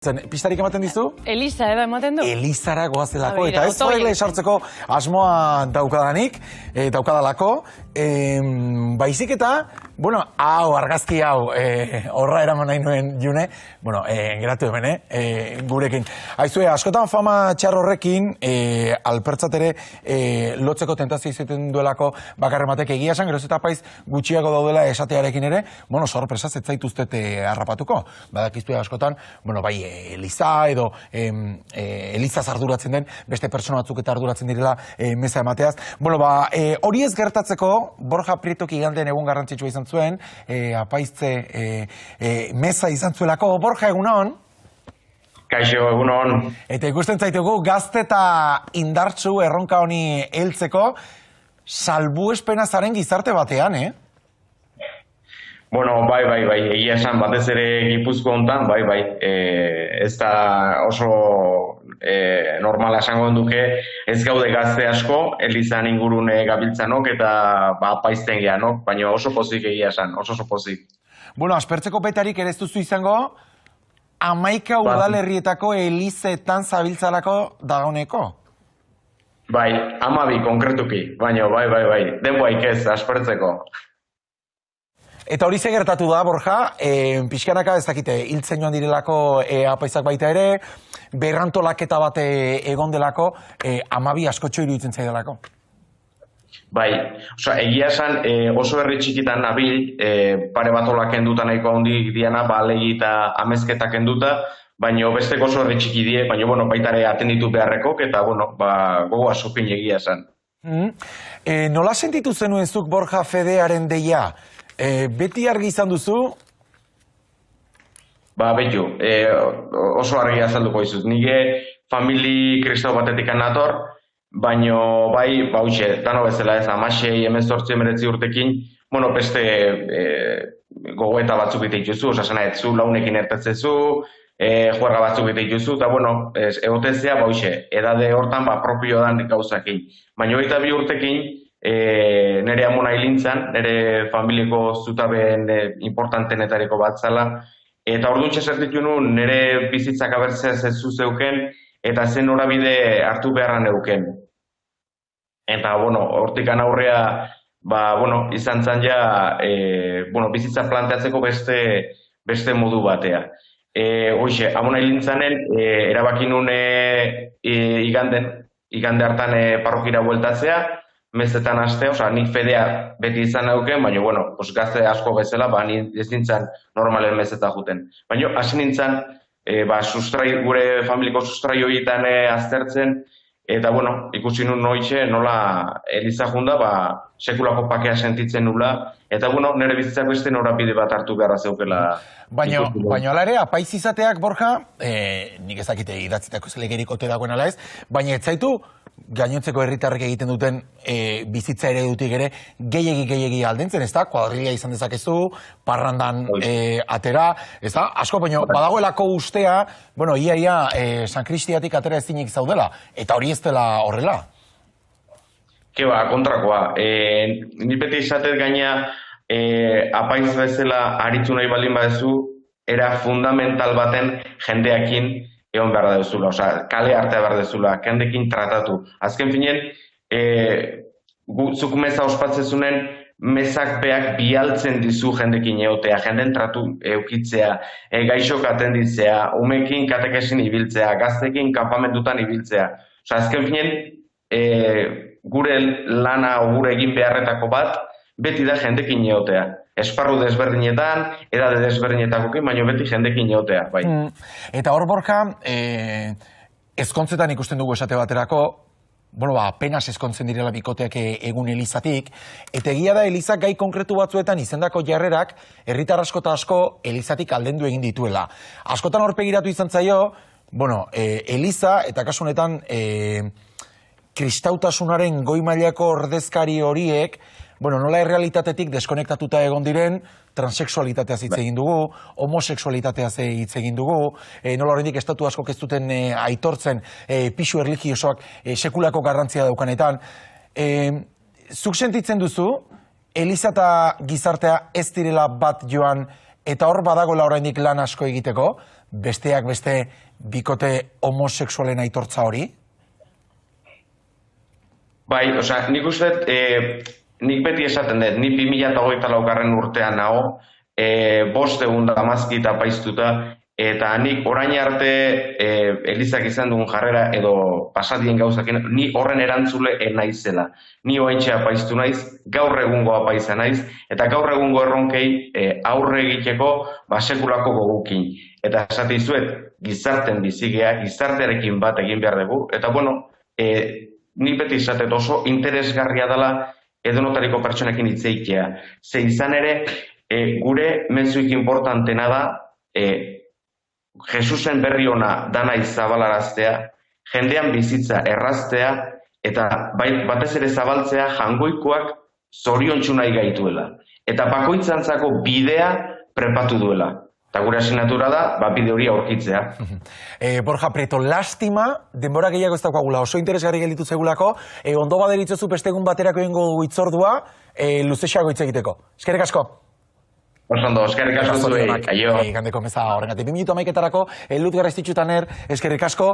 Pistarik ematen dizu? Eliza, ematen du? Elizara goazelako, eta ez zoile esartzeko asmoa daukadalako, baizik eta, hau, argazki hau, horra eraman nahi nuen june, geratu hemen, gurekin. Aizue, askotan fama txar horrekin, alpertzat ere, lotzeko tentazio izaten duelako bakarrematek egia esan, geroz eta paiz gutxiago daudela esatearekin ere, sorpresaz ez zaituztet harrapatuko. Badakiztu askotan, bai, Eliza edo Elizaz arduratzen den beste pertsona batzuk eta arduratzen direla meza emateaz. Hori ez gertatzeko, Borja Prietok igandean egun garrantzitsua izan zuen, apaiztze meza izan zuelako. Borja, egunon? Kaixo, egunon. Eta ikusten zaitugu, gazte eta indartsu erronka honi heltzeko, salbuespena zaren gizarte batean, Bai, egia esan batez ere Gipuzko hontan, bai. Ez da oso normala esango duke, ez gaude gazte asko, Elizan ingurune gabiltzanok eta apaizten geanok, baina oso pozik egia esan, oso pozik. Aspertzeko betarik ere ez duzu izango, 11 udalerrietako Elizetan zabiltzalako dagoeneko? Bai, 12 konkretuki, baina bai, denboaik ez aspertzeko. Eta hori ze gertatu da, Borja, pixkanaka ez dakite, hiltzen joan direlako apaizak baita ere, berrantolaketa bat egon delako, 12 askotxo iruditzen zaidelako. Bai, egia esan oso herri txikitan nabil, pare bat olak enduta nahiko handik diana, legi eta amezketak enduta, baina besteko oso herri txiki die, baina baitare atenditu beharrekok, eta gogoa sopin egia esan. Nola sentitu zenuen zuk, Borja, Fedearen deia? Beti argi izan duzu? Betu, oso argi azalduko izuz. Nire famili kristau batetik nator, baina bai, dano bezala ez, 16-18 urtekin, beste gogoeta batzuk bite ituzu, osasena ez zu, launekin ertetzezu, juerga batzuk bite ituzu, eta egotezea, edade hortan propio dan gauzakin. Baina 22 urtekin, nire amona hilintzan, nire familiko zutabeen importantenetariko bat zala, eta orduntxe zertitu nuen nire bizitzak abertzea zezu zeuken, eta zen norabide hartu beharran euken. Eta, hortikan aurrea, izan zan ja, bizitza planteatzeko beste modu batea. Amona hilintzanen, erabaki nuen igande hartan parrokira bueltatzea, mezetan haste, nik Fedea beti izan nauken, baina, gazte asko bezala, ni ez nintzen normalen mezeta juten. Baina, hasi nintzen, gure familiko sustrai horietan aztertzen, eta, ikusi nun noitxe, nola Eliza junda, sekulako pakea sentitzen nula, eta, nire bizitzak beste norabide bat hartu beharra zeukela. Baina, ala ere, apaiz izateak, Borja, nik ezakite idatzitako zelegerik ote dagoen ala ez, baina ez zaitu, gainontzeko herritarrek egiten duten bizitza ere dutik ere gehiegi aldentzen, ez da? Kuadrilla izan dezakezu, parrandan atera, ez da? Asko, baina badagoelako ustea, ia San Kristiatik atera ezinik zaudela, eta hori ez dela horrela? Keba, kontrakoa. Ni beti izatez gaina apaiz bezala aritu nahi baldin badezu, era fundamental baten jendeakin egon behar dezula, kale artea behar dezula, kendekin tratatu. Azken finen, zuk meza ospatzezunen, mezak beak bialtzen dizu jendekin egotea, jenden tratu eukitzea, gaixok atenditzea, umekin katekesin ibiltzea, gaztekin kanpamentutan ibiltzea. Azken finen, gure lana o gure egin beharretako bat, beti da jendekin egotea. Esparru desberdinetan, edade desberdinetakokin, baina beti jendekin egotea, bai. Eta hor, Borja, ezkontzetan ikusten dugu esate baterako, apenas ezkontzen direla bikoteak egun Elizatik, eta egia da Elizak gai konkretu batzuetan izendako jarrerak, herritar asko eta asko Elizatik aldendu egin dituela. Askotan horpegiratu izan zaio, Eliza, eta kasu honetan, kristautasunaren goi mailako ordezkari horiek, nola errealitatetik deskonektatuta egon diren, transexualitateaz hitz egin dugu, homoseksualitateaz hitz egin dugu, nola horrendik estatu asko ez duten aitortzen pisu erlijiosoak sekulako garrantzia daukanetan. Zuk sentitzen duzu, Eliza eta gizartea ez direla bat joan eta hor badagoela oraindik lan asko egiteko, besteak beste bikote homosexualen aitortza hori? Bai, osea, nik uste, nik beti esaten dut, nik 2024 urtean nago, 500 damazkita paiztuta, eta nik orain arte Elizak izan duen jarrera edo pasadien gauzakin, ni horren erantzule naizela. Ni oaintxea paiztu naiz, gaur egungo apaiza naiz, eta gaur egungo erronkei aurre egiteko sekulako gogukin. Eta esate izuet, gizarten bizigea, gizartearekin bat egin behar dugu, eta bueno, nik beti esatet oso interesgarria dela edonotariko pertsonekin hitz egitea. Ze izan ere, gure mezuik importantena da, Jesusen berri ona dana izabalaraztea, jendean bizitza erraztea, eta batez ere zabaltzea jangoikoak zoriontsu nahi gaituela. Eta bakoitzantzako bidea prepatu duela. Eta gure asignatura da, bide hori aurkitzea. Borja Prieto, lastima, denbora gehiago ez daukagula, oso interesgarri gelditu zegulako, ondo baderitzozu bestegun baterako egingo hitzordua, luzexeago hitz egiteko. Eskerrik asko. Osondo, eskerrik asko zuei. Gandeko meza horrengatik. 2011etarako, Lut Garraiztitxu Taner, eskerrik asko.